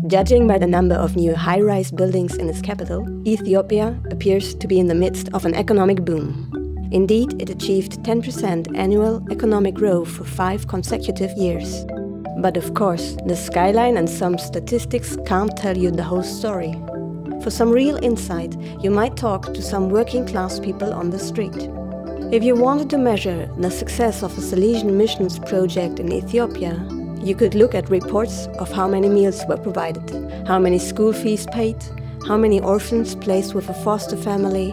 Judging by the number of new high-rise buildings in its capital, Ethiopia appears to be in the midst of an economic boom. Indeed, it achieved 10% annual economic growth for 5 consecutive years. But of course, the skyline and some statistics can't tell you the whole story. For some real insight, you might talk to some working-class people on the street. If you wanted to measure the success of the Salesian Missions project in Ethiopia, you could look at reports of how many meals were provided, how many school fees paid, how many orphans placed with a foster family.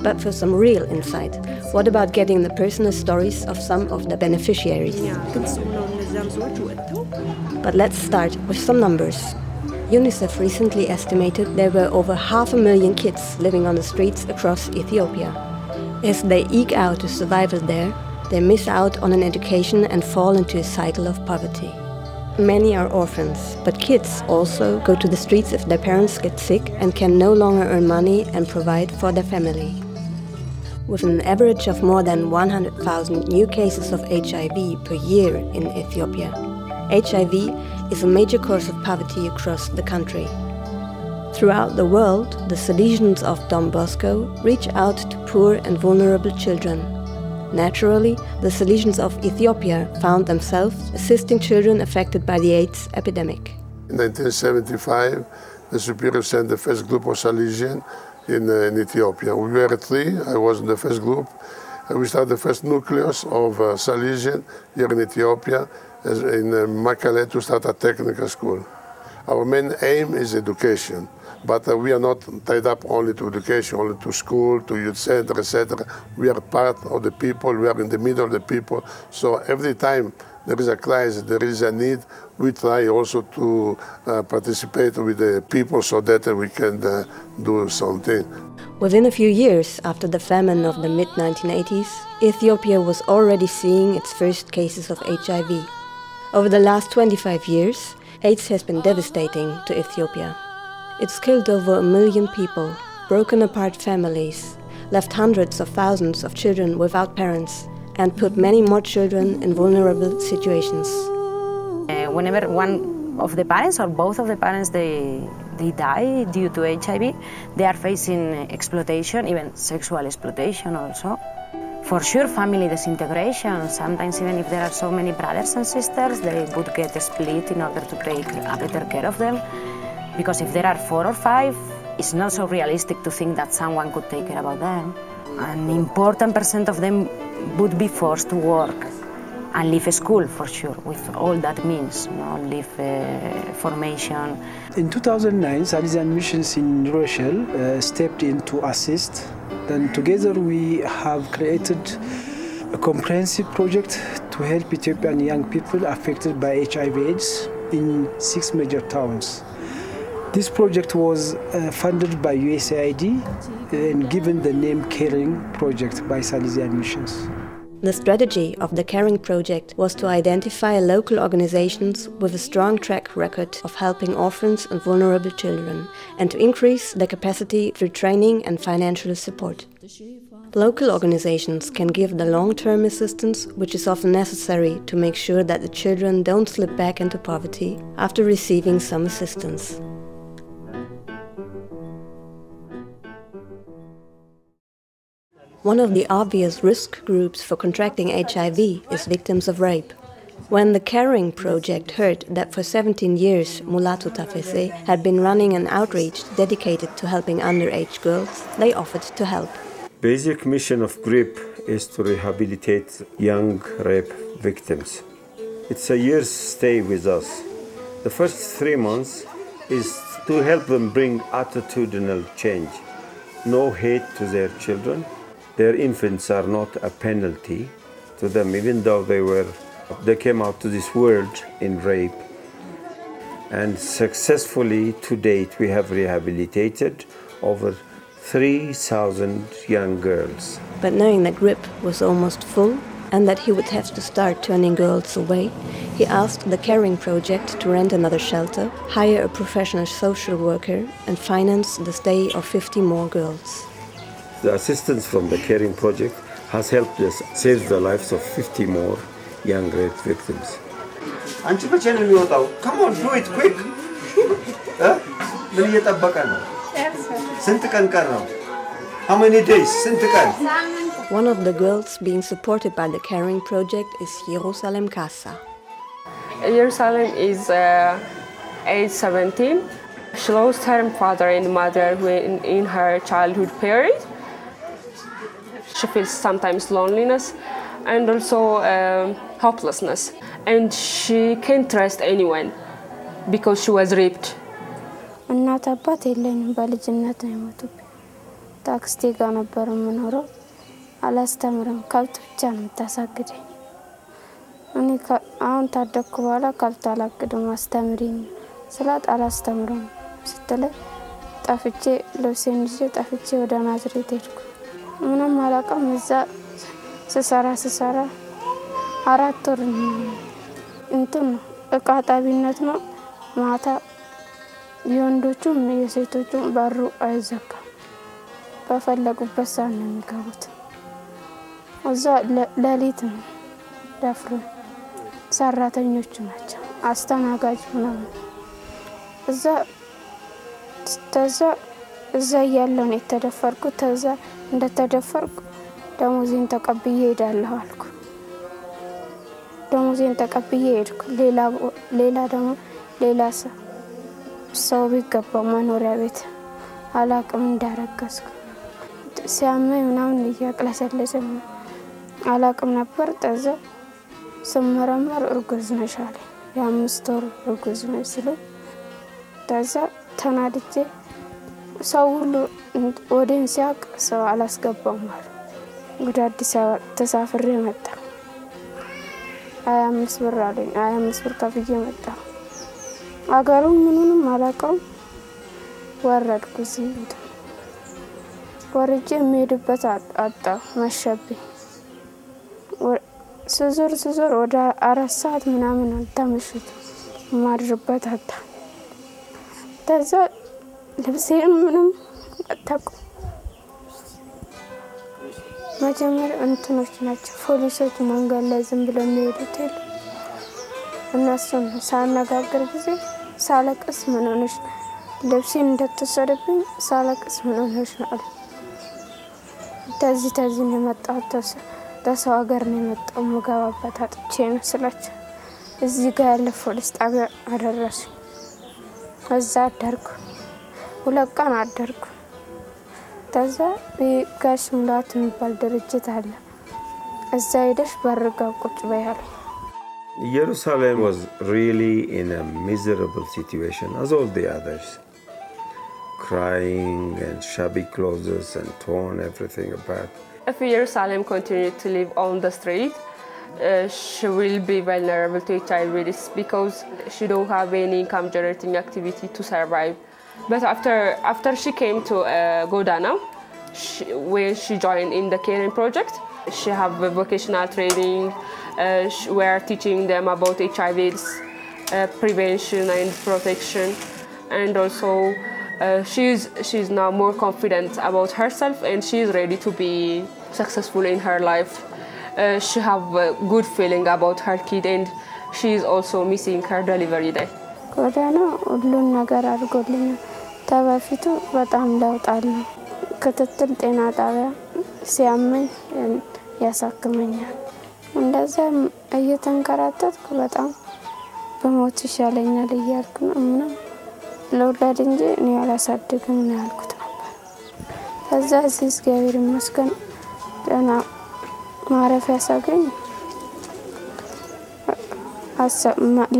But for some real insight, what about getting the personal stories of some of the beneficiaries? But let's start with some numbers. UNICEF recently estimated there were over 500,000 kids living on the streets across Ethiopia. As they eke out a survival there, they miss out on an education and fall into a cycle of poverty. Many are orphans, but kids also go to the streets if their parents get sick and can no longer earn money and provide for their family. With an average of more than 100,000 new cases of HIV per year in Ethiopia, HIV is a major cause of poverty across the country. Throughout the world, the Salesians of Don Bosco reach out to poor and vulnerable children. Naturally, the Salesians of Ethiopia found themselves assisting children affected by the AIDS epidemic. In 1975, the Superior sent the first group of Salesian in Ethiopia. We were 3, I was in the first group. We started the first nucleus of Salesian here in Ethiopia, in Makale, to start a technical school. Our main aim is education. But we are not tied up only to education, only to school, to youth center, etc. We are part of the people, we are in the middle of the people. So every time there is a crisis, there is a need, we try also to participate with the people so that we can do something. Within a few years after the famine of the mid-1980s, Ethiopia was already seeing its first cases of HIV. Over the last 25 years, AIDS has been devastating to Ethiopia. It's killed over 1 million people, broken apart families, left hundreds of thousands of children without parents, and put many more children in vulnerable situations. Whenever one of the parents or both of the parents they die due to HIV, they are facing exploitation, even sexual exploitation also. For sure, family disintegration. Sometimes even if there are so many brothers and sisters, they would get split in order to take a better care of them. Because if there are 4 or 5, it's not so realistic to think that someone could take care about them. An important percent of them would be forced to work and leave school for sure, with all that means, leave formation. In 2009, Salesian Missions in Rochelle stepped in to assist. Then together we have created a comprehensive project to help Ethiopian young people affected by HIV/AIDS in 6 major towns. This project was funded by USAID and given the name Caring Project by Salesian Missions. The strategy of the Caring Project was to identify local organizations with a strong track record of helping orphans and vulnerable children, and to increase their capacity through training and financial support. Local organizations can give the long-term assistance which is often necessary to make sure that the children don't slip back into poverty after receiving some assistance. One of the obvious risk groups for contracting HIV is victims of rape. When the Caring Project heard that for 17 years Mulatu Tafese had been running an outreach dedicated to helping underage girls, they offered to help. Basic mission of GRIP is to rehabilitate young rape victims. It's a year's stay with us. The first 3 months is to help them bring attitudinal change. No hate to their children. Their infants are not a penalty to them, even though they came out to this world in rape. And successfully, to date, we have rehabilitated over 3,000 young girls. But knowing that GRIP was almost full and that he would have to start turning girls away, he asked the Caring Project to rent another shelter, hire a professional social worker, and finance the stay of 50 more girls. The assistance from the Caring Project has helped us save the lives of 50 more young rape victims. Come on, do it quick! ምን እየጠበቀ ነው? ስንት ቀን ቀረው? How many days? ስንት ቀን? One of the girls being supported by the caring project is Jerusalem Casa. Jerusalem is age 17. She lost her father and mother when in her childhood period. She feels sometimes loneliness and also helplessness. And she can't trust anyone because she was raped. እናት አባት የለኝም በልጅነት ነው የሞቱብኝ ታክስቴ ጋር ነበር የምኖረው አላስተምርም ከብት ብቻ ነው የምታሳግደኝ እኔ አሁን ታደግኩ በኋላ ከብት አላግድም አስተምሪኝ ስላት አላስተምርም ስትለኝ ጠፍቼ ልብሴን ይዤ ጠፍቼ ወደ ናዝሬት ሄድኩ ምንም አላውቅም እዛ ስሰራ 4 ወር እንትን እቃ ጣቢነት ነው ማታ የወንዶቹም የሴቶቹም ባሩ አይዘጋም በፈለጉበት ሰዓት ነው የሚገቡት እዛ ለሊት ነው ደፍሮ ሰራተኞቹ ናቸው አስተናጋጅ ነው እዛ ያለው ነው የተደፈርኩት ተዛ እንደተደፈርኩ ደሞዜን ተቀብዬ ሄዳለሁ አልኩ ደሞዜን ተቀብዬ ሄድኩ ሌላ ደግሞ ሌላ ሰው ቢገባ መኖሪያ ቤት አላቅም እንዳረጋስኩ ሲያመኝ ምናምን እያቅለሰለሰኝ አላቅም ነበር ተዛ ስመረመር እርጉዝ ነሽ አለ የ5 ወር እርጉዝ ነሽ ሲለኝ ተዛ ተናድጄ ሰው ሁሉ ወዴን ሲያቅ ሰው አላስገባም አለ ወደ አዲስ አበባ ተሳፍሬ መጣ 25 ብር አለኝ 25 ብር ከፍዬ መጣ አገሩ ምንንም አላቀም ወረድኩ ሲንት ወርጄ የሚሄድበት አጣ መሸብኝ ስዞር ወደ 4 ሰዓት ምናምን ተመሽቶ ማድርበት አጣ ተዛ ልብሴም ምንም አጣቁ መጀመሪያ እንትኖች ናቸው ፖሊሶች መንገድ ላይ ዝም ብለው የሚሄዱት እነሱን ሳናጋግር ጊዜ ሳለቅስ ምን ሆነሽ ልብሴን እንደተሰደብኝ ሳለቅስ ምን ሆነሽ ነው ተዚህ ነው የመጣው ተሰው ሀገር ነው የመጣው መጋባባት አጥቼ መስላችሁ እዚህ ጋር ያለ ፖሊስ ጣቢያ አደረሱ እዛ አደርኩ 2 ቀን አደርኩ ተዛ ጋሽ ሙላት የሚባል ድርጅት አለ እዛ ሄደሽ በርጋው ቁጭ በያለ Jerusalem was really in a miserable situation as all the others. Crying and shabby clothes and torn everything apart. If Jerusalem continued to live on the street, she will be vulnerable to HIV risk because she don't have any income generating activity to survive. But after she came to Godana, when she joined in the caring project, she have a vocational training. We are teaching them about HIV/AIDS prevention and protection, and also she's now more confident about herself and she is ready to be successful in her life. She have a good feeling about her kid and she is also missing her delivery day. Godana ሁሉን ነገር አድርጎልኛል ተበፊቱ በጣም ለውጥ አለ ክትትል ጤና ጣቢያ ሲያመኝ ያሳክመኛል እንደዛ እየተንከራተትኩ በጣም በሞት ይሻለኛል እያልኩ ነው ለወላድ እንጂ እኔ አላሳድግም ነው ያልኩት ነበር ከዛ እዚህ እግዚአብሔር ይመስገን ደህና ማረፊያ ሳገኝ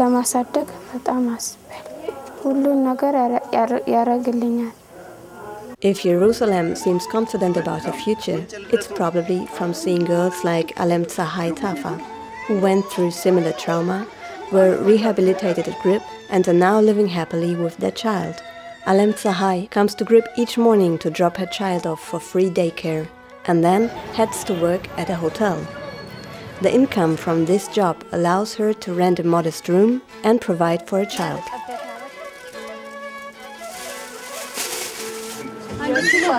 ለማሳደግ በጣም አስቤያለሁ ሁሉን ነገር ያረግልኛል If Jerusalem seems confident about her future, it's probably from seeing girls like Alem Tzahai Tafa, who went through similar trauma, were rehabilitated at GRIP, and are now living happily with their child. Alem Tzahai comes to GRIP each morning to drop her child off for free daycare, and then heads to work at a hotel. The income from this job allows her to rent a modest room and provide for a child.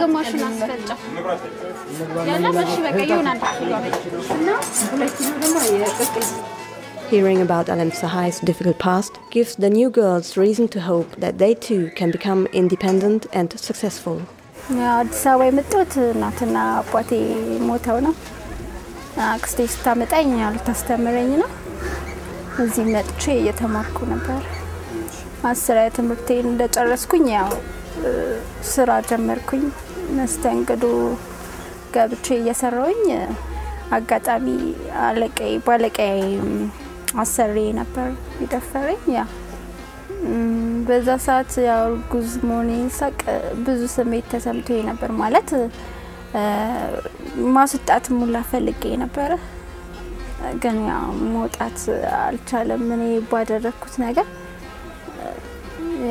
ግማሹን አስፈጫ ያለ በሺ በቃ ይሆናል እና ሁለት ኪሎ ደግሞ የቅቅል Hearing about Alem Sahai's difficult past gives the new girls reason to hope that they too can become independent and successful. አዲስ አበባ የመጣሁት እናትና አባቴ ሞተው ነው። አክስቴ ስታመጣኝ አልታስተምረኝ ነው። እዚህ መጥቼ እየተማርኩ ነበር። አስራ ትምህርቴን እንደጨረስኩኝ ያው ስራ ጀመርኩኝ። መስተንግዶ ገብቼ እየሰራሁኝ አጋጣሚ ባለቀይ አሰሪ ነበር ይደፈረኝ ያ በዛ ሰዓት ያው ጉዝ ሞርኒንግ ሳቅ ብዙ ስሜት ተሰምቶኝ ነበር ማለት ማስጣት ሙላ ፈልጌ ነበር ግን ያው ሞጣት አልቻለም እኔ ባደረኩት ነገር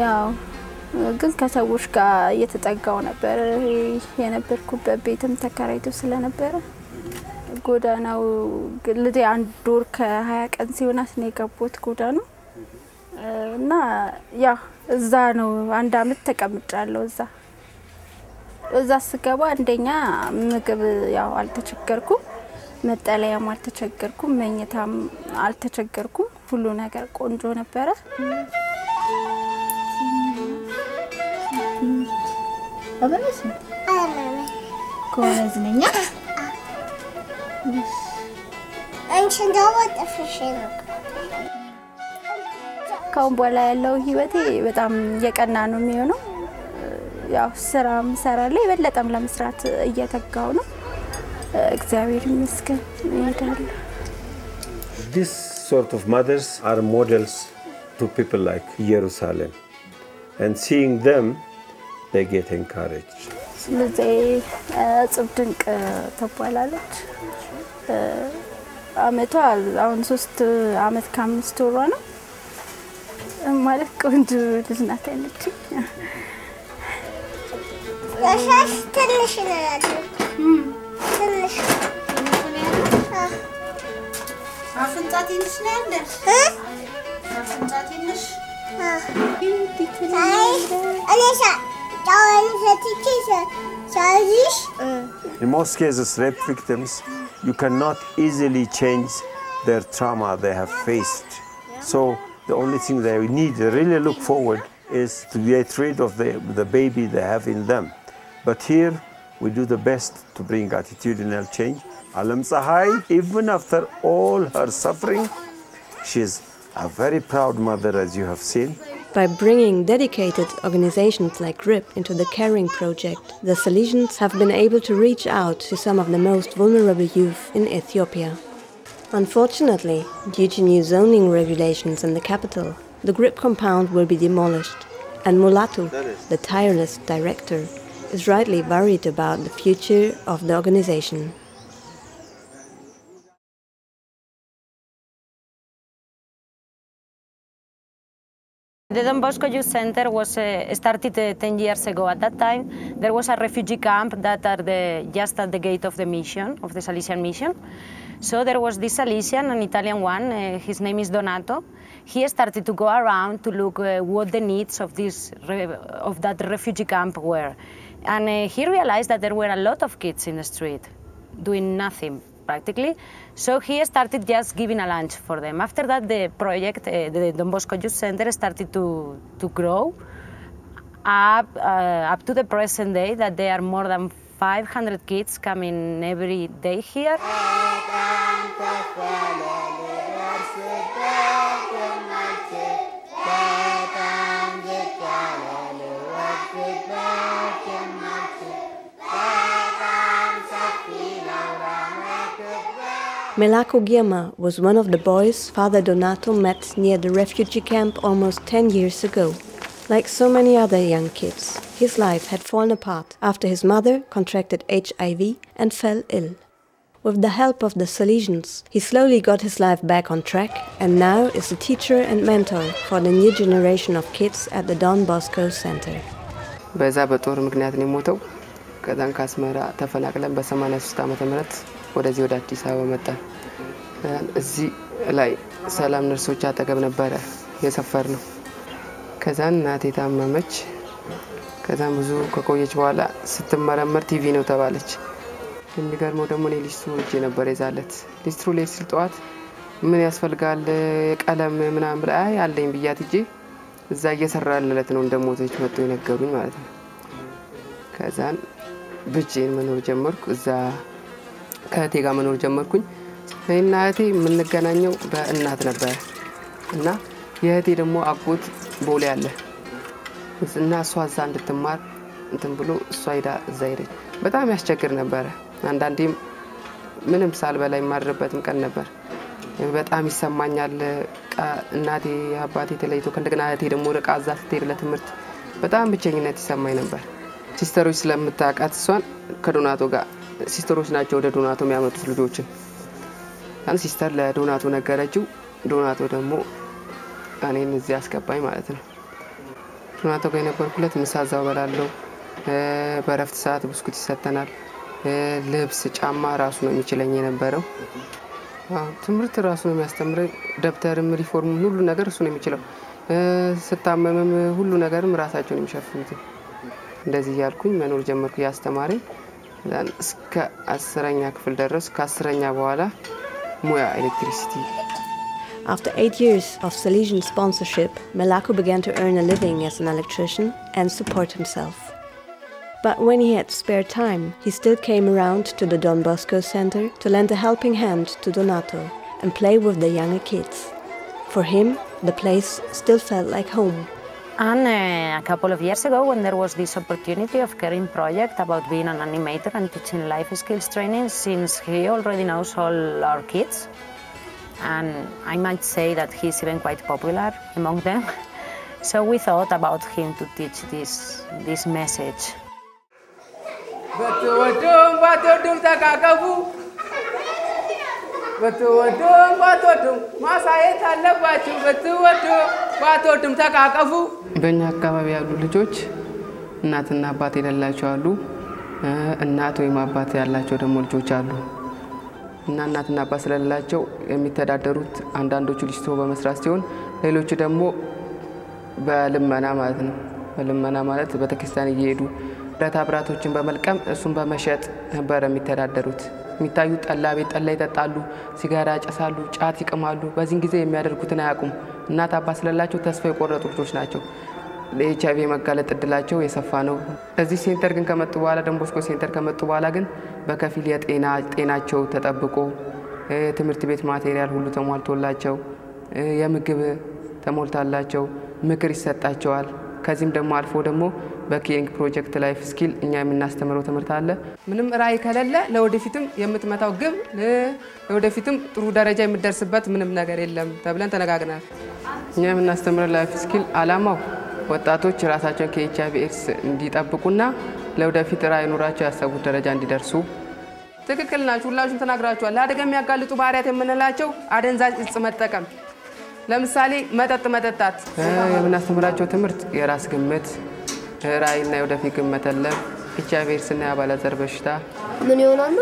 ያው ግን ከሰዎች ጋር እየተጠጋው ነበር የነበርኩበት ቤትም ተከራይቶ ስለነበረ ጎዳናው ግልዴ አንድ ወር ከ20 ቀን ሲሆናት ነው የገባሁት ጎዳናው እና ያ እዛ ነው አንድ አመት ተቀምጫለሁ እዛ ስገባ አንደኛ ምግብ ያው አልተቸገርኩም መጠለያም አልተቸገርኩም መኝታም አልተቸገርኩም ሁሉ ነገር ቆንጆ ነበር አበረስ ኮረዝነኛ አንቺ እንደው ተፈሽኝ ካሁን በኋላ ያለው ህይወቴ በጣም የቀና ነው የሚሆነው ያው ስራም ሰራለሁ በለጠም ለመስራት እየተጋው ነው እግዚአብሔር ይመስገን ይዳል This sort of mothers are models to people like Jerusalem and seeing them they get encouraged ስለዚህ ጽብድንቅ ተባላለች አመቷ አሁን 3 አመት ከ5 ወሯ ነው ማለት ቆንጆ ልጅ ናት ያለች ያሻሽ ትንሽ ነው ያለው ትንሽ አፍንጫ ትንሽ ነው ያለው አፍንጫ ትንሽ አለሻ In most cases, rape victims, you cannot easily change their trauma they have faced. So the only thing they need to really look forward is to get rid of the baby they have in them. But here, we do the best to bring attitudinal change. Alem Sahai, even after all her suffering, she's a very proud mother, as you have seen. By bringing dedicated organizations like GRIP into the caring project, the Salesians have been able to reach out to some of the most vulnerable youth in Ethiopia. Unfortunately, due to new zoning regulations in the capital, the GRIP compound will be demolished, and Mulatu, the tireless director, is rightly worried about the future of the organization. The Don Bosco Youth Center was started 10 years ago. At that time, there was a refugee camp that are just at the gate of the mission, of the Salesian Mission. So there was this Salesian, an Italian one, his name is Donato. He started to go around to look what the needs of that refugee camp were. And he realized that there were a lot of kids in the street doing nothing practically. So he started just giving a lunch for them. After that, the project, the Don Bosco Youth Center, started to grow up to the present day that there are more than 500 kids coming every day here. Melako Girma was one of the boys Father Donato met near the refugee camp almost 10 years ago. Like so many other young kids, his life had fallen apart after his mother contracted HIV and fell ill. With the help of the Salesians, he slowly got his life back on track and now is a teacher and mentor for the new generation of kids at the Don Bosco Center. በዛ በጦር ምክንያት ነው ሞተው ከዛን ካስመራ ተፈናቅለን በ83 ዓመተ ምህረት ወደዚህ ወደ አዲስ አበባ መጣ እዚህ ላይ ሰላም ነርሶች አጠገብ ነበር የሰፈር ነው ከዛን እናቴ ታመመች ከዛን ብዙ ከቆየች በኋላ ስትመረመር ቲቪ ነው ተባለች የሚገርመው ደግሞ ሊስትሩ እጄ ነበር የዛለት ሊስትሩ ላይ ስልጧት ምን ያስፈልጋል ቀለም ምናምን ብላ ያለኝ ብያት እጂ እዛ እየሰራለለት ነው እንደሞተች መጥቶ የነገሩኝ ማለት ነው ከዛን ብቻዬን መኖር ጀመርኩ እዛ ከእቴ ጋር መኖር ጀመርኩኝ እናቴ ምን ገናኘው በእናት ነበር እና የእቴ ደግሞ አጎት ቦሌ ያለ እና እሷ እዛ እንድትማር እንትን ብሎ እሷ ሄዳ እዛ ሄደች በጣም ያስቸግር ነበር አንዳንዴም ምንም ሳልበላ የማድረበትም ቀን ነበር በጣም ይሰማኛል እናቴ አባቴ ተለይቶ ከእንደገና እቴ ደግሞ ርቃ እዛ ስትሄድ ለትምህርት በጣም ብቸኝነት ይሰማኝ ነበር ሲስተሮች ስለምታውቃት እሷን ከዶናቶ ጋር ሲስተሮች ናቸው ወደ ዶናቶ የሚያመጡት ልጆችን ያን ሲስተር ለዶናቶ ነገረችው ዶናቶ ደግሞ እኔን እዚህ አስገባኝ ማለት ነው ዶናቶ ጋር የነበርኩለት ምሳዛው በላለው በረፍት ሰዓት ብስኩት ይሰጠናል ልብስ ጫማ ራሱ ነው የሚችለኝ የነበረው ትምርት ራሱ ነው የሚያስተምረኝ ደብተርም ሪፎርም ሁሉ ነገር እሱ ነው የሚችለው ስታመምም ሁሉ ነገርም ራሳቸው ነው የሚሸፍኑት እንደዚህ ያልኩኝ መኖር ጀመርኩ ያስተማረኝ እስከ 10ኛ ክፍል ድረስ ከ10ኛ በኋላ ሙያ ኤሌክትሪሲቲ After 8 years of Salesian sponsorship, Melako began to earn a living as an electrician and support himself. But when he had spare time, he still came around to the Don Bosco Center to lend a helping hand to Donato and play with the younger kids. For him, the place still felt like home. And a couple of years ago, when there was this opportunity of caring project about being an animator and teaching life skills training, since he already knows all our kids, and I might say that he's even quite popular among them, so we thought about him to teach this message. በእኛ አካባቢ ያሉ ልጆች እናትና አባት የሌላቸው አሉ እናት ወይ አባት ያላቸው ደግሞ ልጆች አሉ እና እናትና አባት ስለሌላቸው የሚተዳደሩት አንዳንዶቹ ሊስትሮ በመስራት ሲሆን ሌሎቹ ደግሞ በልመና ማለት ነው በልመና ማለት በተክርስቲያን እየሄዱ ብረታ ብራቶችን በመልቀም እሱን በመሸጥ ነበር የሚተዳደሩት የሚታዩ ጠላ ቤት ጠላ ይጠጣሉ ሲጋራ ያጨሳሉ ጫት ይቅማሉ በዚህን ጊዜ የሚያደርጉትን አያውቁም እናት አባት ስለሌላቸው ተስፋ የቆረጡ ልጆች ናቸው ለኤችአይቪ መጋለጥ እድላቸው የሰፋ ነው እዚህ ሴንተር ግን ከመጡ በኋላ ደን ቦስኮ ሴንተር ከመጡ በኋላ ግን በከፊል ጤናቸው ተጠብቆ ትምህርት ቤት ማቴሪያል ሁሉ ተሟልቶላቸው የምግብ ተሞልታላቸው ምክር ይሰጣቸዋል ከዚህም ደግሞ አልፎ ደግሞ በኬሪንግ ፕሮጀክት ላይፍ ስኪል እኛ የምናስተምረው ትምህርት አለ ምንም ራይ ከሌለ ለወደፊትም የምትመታው ግብ ለወደፊትም ጥሩ ደረጃ የምትደርስበት ምንም ነገር የለም ተብለን ተነጋግረናል እኛ የምናስተምረው ላይፍ ስኪል አላማው ወጣቶች ራሳቸውን ከኤችአይቪ ኤድስ እንዲጠብቁና ለወደፊት ራይ ኑራቸው ያሰቡት ደረጃ እንዲደርሱ ትክክል ናችሁ ሁላችሁም ተናግራችኋል ለአደጋ የሚያጋልጡ ባህሪያት የምንላቸው አደንዛዥ እጽ መጠቀም ለምሳሌ መጠጣት የምናስተምራቸው ትምህርት የራስ ግምት ራይና ወደፊት ግመተለም ኤችአይቪ ኤድስና ያባለዘር በሽታ ምን ይሆናሉ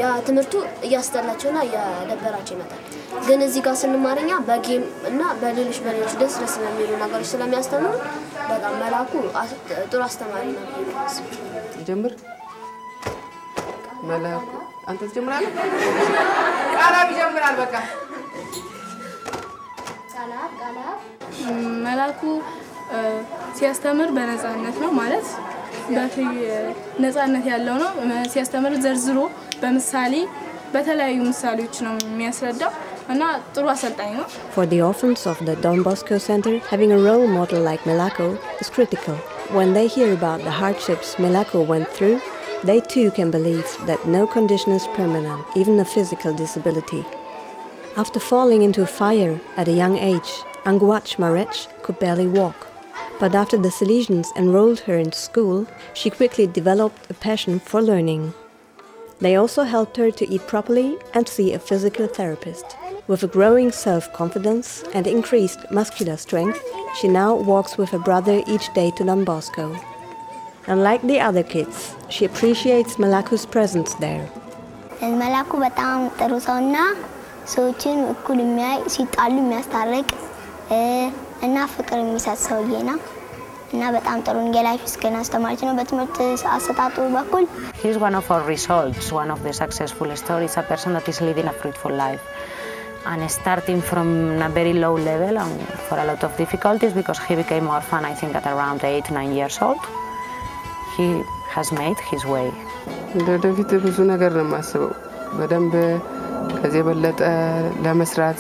ያ ትምህርቱ ያስተላቸውና ያደበራቸው ይመጣል ግን እዚህ ጋር ስንማርኛ በጌም እና በሌሎች ደስ የሚሉ ነገሮች ስለሚያስተምሩ በጣም መላኩ ጥሩ አስተማሪ ነው ጀምር መላኩ አንተ ትጀምራለህ ቃላብ ይጀምራል በቃ ቃላብ መላኩ ሲያስተምር በነፃነት ነው ማለት ነፃነት ያለው ነው ሲያስተምር ዘርዝሮ በምሳሌ በተለያዩ ምሳሌዎች ነው የሚያስረዳው እና ጥሩ አሰልጣኝ ነው For the orphans of the Don Bosco Center, having a role model like Melako is critical. When they hear about the hardships Melako went through, they too can believe that no condition is permanent, even a physical disability. After falling into fire at a young age, Anguach Marech could barely walk. But after the Salesians enrolled her into school, she quickly developed a passion for learning. They also helped her to eat properly and see a physical therapist. With a growing self-confidence and increased muscular strength, she now walks with her brother each day to Don Bosco. Unlike the other kids, she appreciates Melaku's presence there. Melaku በጣም ጥሩ ሰውና ሰዎችን እኩል የሚያይ ሲጣሉ የሚያስታርቅ እና ፍቅር የሚሰጥ ሰውዬ ነው እና በጣም ጥሩ የላይፍ ስኪል አስተማሪ ነው በትምህርት አሰጣጡ በኩል He's one of our results, one of the successful stories, a person that is living a fruitful life. and starting from a very low level and for a lot of difficulties because he became orphan, I think, at around 8-9 years old. He has made his way. ወደፊት ብዙ ነገር ነው ማስበው በደንብ ከዚህ በለጠ ለመስራት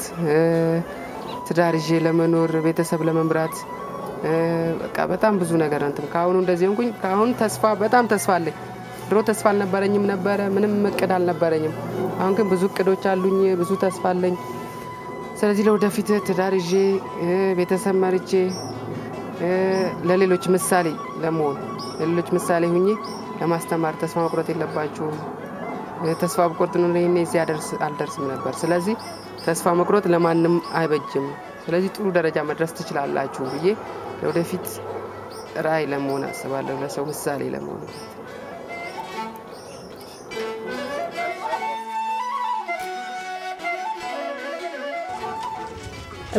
ትዳር ይዤ ለመኖር ቤተሰብ ለመምራት በቃ በጣም ብዙ ነገር እንትን ካሁን እንደዚህ እንኩኝ ካሁን ተስፋ በጣም ተስፋ አለኝ ድሮ ተስፋ አልነበረኝም ነበር ምንም መቀድ አልነበረኝም አሁን ግን ብዙ እቅዶች አሉኝ ብዙ ተስፋ አለኝ ስለዚህ ለወደፊት ትዳር ይዤ ቤተሰብ መርጬ ለሌሎች ምሳሌ ለመሆን ለሌሎች ምሳሌ ሆኜ ለማስተማር ተስፋ መቁረጥ የለባችሁ ተስፋ በቁርጥ ነው ለኔ እዚህ አልደርስም ነበር ስለዚህ ተስፋ መቁረጥ ለማንም አይበጅም ስለዚህ ጥሩ ደረጃ መድረስ ትችላላችሁ ብዬ ለወደፊት ራይ ለመሆን አስባለሁ ለሰው ምሳሌ ለመሆን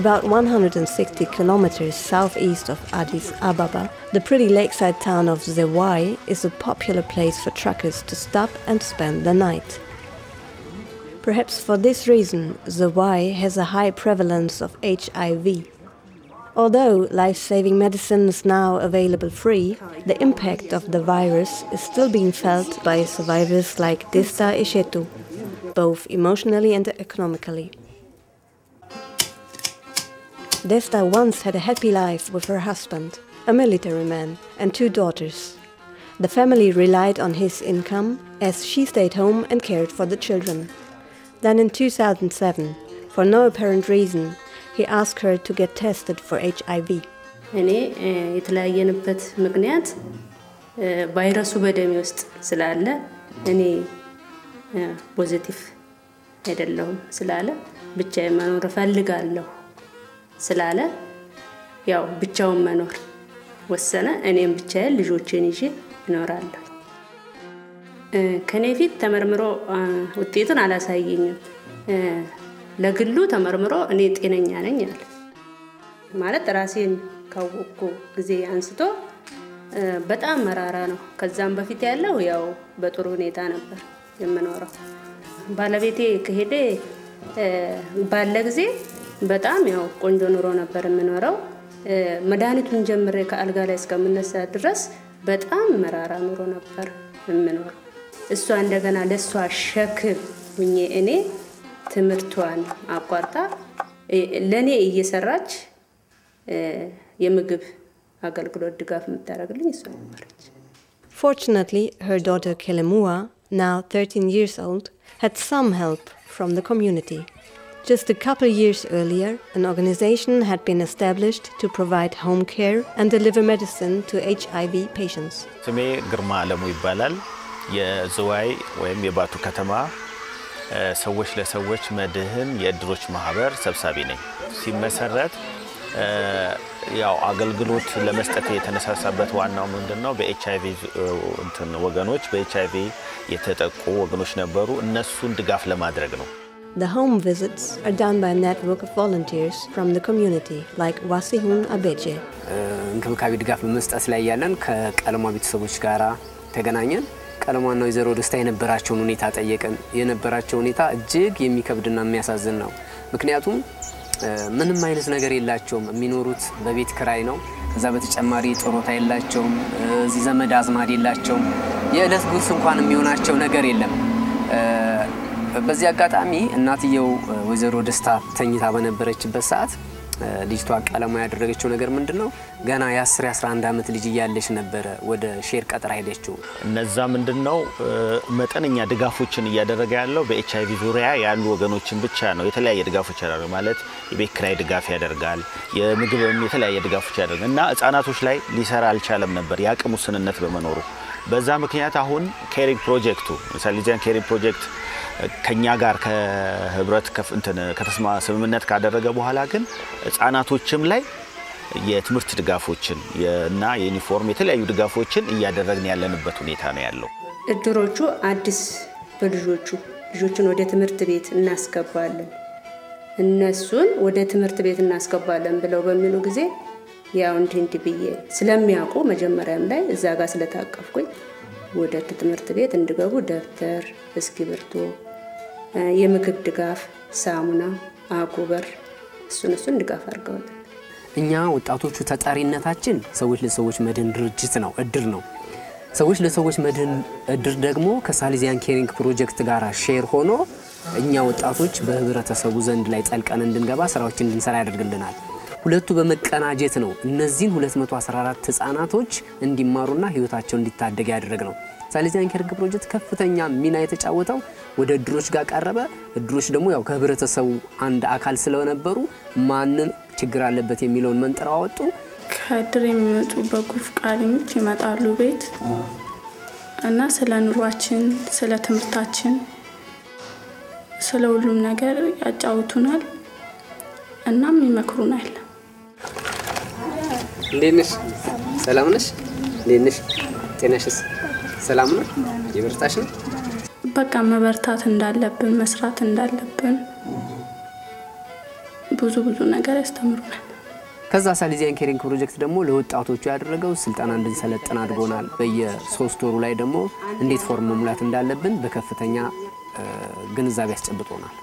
About 160 kilometers southeast of Addis Ababa, the pretty lakeside town of Zewai is a popular place for truckers to stop and spend the night. Perhaps for this reason, Zewai has a high prevalence of HIV. Although life-saving medicine is now available free, the impact of the virus is still being felt by survivors like Desta Ishetu, both emotionally and economically. Desta once had a happy life with her husband, a military man, and 2 daughters. The family relied on his income as she stayed home and cared for the children. Then in 2007, for no apparent reason, he asked her to get tested for HIV. እኔ የተለያየንበት ምክንያት ቫይረሱ በደሜ ውስጥ ስላለ እኔ ፖዚቲቭ አይደለሁም ስላለ ብቻዬን መኖር ፈልጋለሁ ስላለ ያው ብቻውን መኖር ወሰነ እኔም ብቻዬን ልጆቼን ይዤ እኖራለሁ ከኔ ፊት ተመርምሮ ውጤቱን አላሳየኝም ለግሉ ተመርምሮ እኔ ጤነኛ ነኝ አለ ማለት ራሴን ካወቅኩ ጊዜ አንስቶ በጣም መራራ ነው ከዛም በፊት ያለው ያው በጥሩ ሁኔታ ነበር የምኖረው ባለቤቴ ከሄደ ባለ ጊዜ በጣም ያው ቆንጆ ኑሮ ነበር የምኖረው መድኃኒቱን ጀምሬ ከአልጋ ላይ እስከምነሳ ድረስ በጣም መራራ ኑሮ ነበር የምኖረው እሷ እንደገና ለሷ ሸክም ሁኜ እኔ ትምርቷን አቋርጣ ለኔ እየሰራች የምግብ አገልግሎት ድጋፍ የምታደርግልኝ እሷ ነበረች Fortunately, her daughter Kelemua, now 13 years old, had some help from the community. Just a couple years earlier, an organization had been established to provide home care and deliver medicine to HIV patients. ስሜ ግርማ አለሙ ይባላል የዝዋይ ወይም የባቱ ከተማ ሰዎች ለሰዎች መድህን የእድሮች ማህበር ሰብሳቢ ነኝ ሲመሰረት ያው አገልግሎት ለመስጠት የተነሳሳበት ዋናው ምንድነው በኤችአይቪ እንትን ወገኖች በኤችአይቪ የተጠቁ ወገኖች ነበሩ እነሱን ድጋፍ ለማድረግ ነው The home visits are done by a network of volunteers from the community, like Wasihun Abeje. እንክብካቤ ድጋፍ በመስጠት ላይ ያለን ከቀለሟ ቤተሰቦች ጋራ ተገናኘን ቀለሟና ወይዘሮ ደስታ የነበራቸውን ሁኔታ ጠየቀን የነበራቸው ሁኔታ እጅግ የሚከብድና የሚያሳዝን ነው ምክንያቱም ምንም አይነት ነገር የላቸውም የሚኖሩት በቤት ክራይ ነው ከዛ በተጨማሪ ጦሮታ የላቸውም እዚህ ዘመድ አዝማድ የላቸውም የዕለት ጉርስ እንኳን የሚሆናቸው ነገር የለም በዚህ አጋጣሚ እናትየው ወይዘሮ ደስታ ተኝታ በነበረችበት ሰዓት ልጅቷ ቀለማ ያደረገችው ነገር ምንድነው ገና የ10-11 አመት ልጅ ያለች ነበር ወደ ሼር ቀጠራ ሄደችው እነዛ ምንድነው መጠነኛ ድጋፎችን ያደረገ ያለው በኤችአይቪ ዙሪያ ያሉ ወገኖችን ብቻ ነው የተለያየ ድጋፎች ያደርጋል ማለት የቤት ክራይ ድጋፍ ያደርጋል የምግብም የተለያየ ድጋፎች ያደርጋል እና ህፃናቶች ላይ ሊሰራ አልቻለም ነበር ያቅሙ ስንነት በመኖሩ በዛ ምክንያት አሁን ኬሪንግ ፕሮጀክቱ ሳሊዚያን ኬሪንግ ፕሮጀክት ከኛ ጋር ከህብረት ከተስማ ስምምነት ካደረገ በኋላ ግን ህፃናቶችም ላይ የትምህርት ድጋፎችን እና የዩኒፎርም የተለያዩ ድጋፎችን እያደረግን ያለንበት ሁኔታ ነው ያለው እድሮቹ አዲስ ልጆቹን ወደ ትምህርት ቤት እናስገባለን እነሱን ወደ ትምህርት ቤት እናስገባለን ብለው በሚሉ ጊዜ ያው እንዲህ ብዬ ስለሚያውቁ መጀመሪያም ላይ እዛ ጋር ስለታቀፍኩኝ ወደ ትምህርት ቤት እንድገቡ ደብተር እስክሪብቶ የምግብ ድጋፍ ሳሙና አጎበር እሱን ድጋፍ አድርገዋል። እኛ ወጣቶቹ ተጣሪነታችን ሰዎች ለሰዎች መድን ድርጅት ነው፣ እድር ነው። ሰዎች ለሰዎች መድን እድር ደግሞ ከሳሊዚያን ኬሪንግ ፕሮጀክት ጋር ሼር ሆኖ እኛ ወጣቶች በህብረተሰቡ ዘንድ ላይ ጠልቀን እንድንገባ ስራዎችን እንድንሰራ ያደርግልናል። ሁለቱ በመቀናጀት ነው እነዚህን 214 ህፃናቶች እንዲማሩና ህይወታቸውን እንዲታደግ ያደረግነው። ሳሊዚያን ኬሪንግ ፕሮጀክት ከፍተኛ ሚና የተጫወተው ወደ እድሮች ጋር ቀረበ። እድሮች ደግሞ ያው ከህብረተሰቡ አንድ አካል ስለነበሩ ማንን ችግር አለበት የሚለውን መንጥረው አወጡ። ከእድር የሚመጡ በጎ ፈቃደኞች ይመጣሉ ቤት እና ስለ ኑሯችን፣ ስለ ትምህርታችን፣ ስለ ሁሉም ነገር ያጫውቱናል እናም ይመክሩናል። እንዴት ነሽ? ሰላም ነሽ? እንዴት ነሽ? ጤናሽስ ሰላም ነው? የበርታሽ ነው? በቃ መበርታት እንዳለብን፣ መስራት እንዳለብን ብዙ ነገር ያስተምሩናል። ከዛ ሳሊዚያን ኬሪንግ ፕሮጀክት ደግሞ ለወጣቶቹ ያደረገው ስልጠና እንድንሰለጥን አድርጎናል። በየ3 ወሩ ላይ ደግሞ እንዴት ፎርም መሙላት እንዳለብን በከፍተኛ ግንዛቤ ያስጨብጦናል።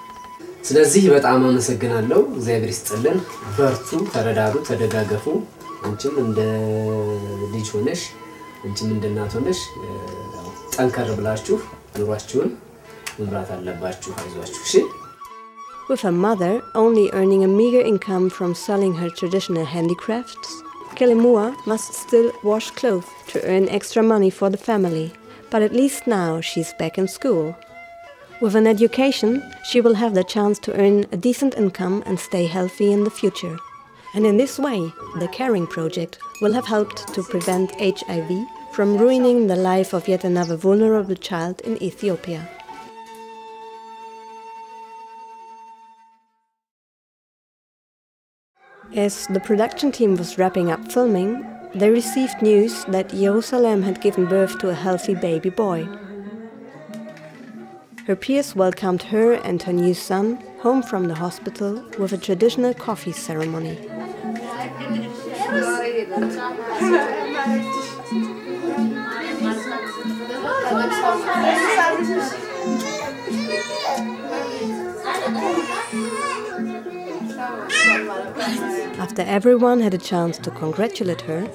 ስለዚህ በጣም አመሰግናለሁ። እግዚአብሔር ይስጥልን። በርቱ፣ ተረዳዱ፣ ተደጋገፉ። አንቺም እንደ ልጅ ሆነሽ አንቺም እንደ እናት ሆነሽ ጠንከር ብላችሁ ኑሯችሁን መምራት አለባችሁ። አይዟችሁ። እሺ። With her mother only earning a meager income from selling her traditional handicrafts, Kelemua must still wash clothes to earn extra money for the family. But at least now she's back in school. With an education, she will have the chance to earn a decent income and stay healthy in the future. And in this way, the Caring Project will have helped to prevent HIV from ruining the life of yet another vulnerable child in Ethiopia. As the production team was wrapping up filming, they received news that Jerusalem had given birth to a healthy baby boy. Her peers welcomed her and her new son home from the hospital with a traditional coffee ceremony. After everyone had a chance to congratulate her,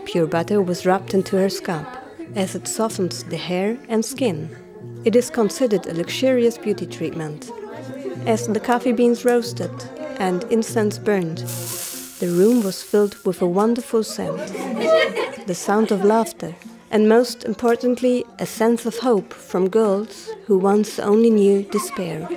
pure butter was rubbed into her scalp, as it softens the hair and skin. It is considered a luxurious beauty treatment. As the coffee beans roasted and incense burned, the room was filled with a wonderful scent, the sound of laughter, and most importantly, a sense of hope from girls who once only knew despair.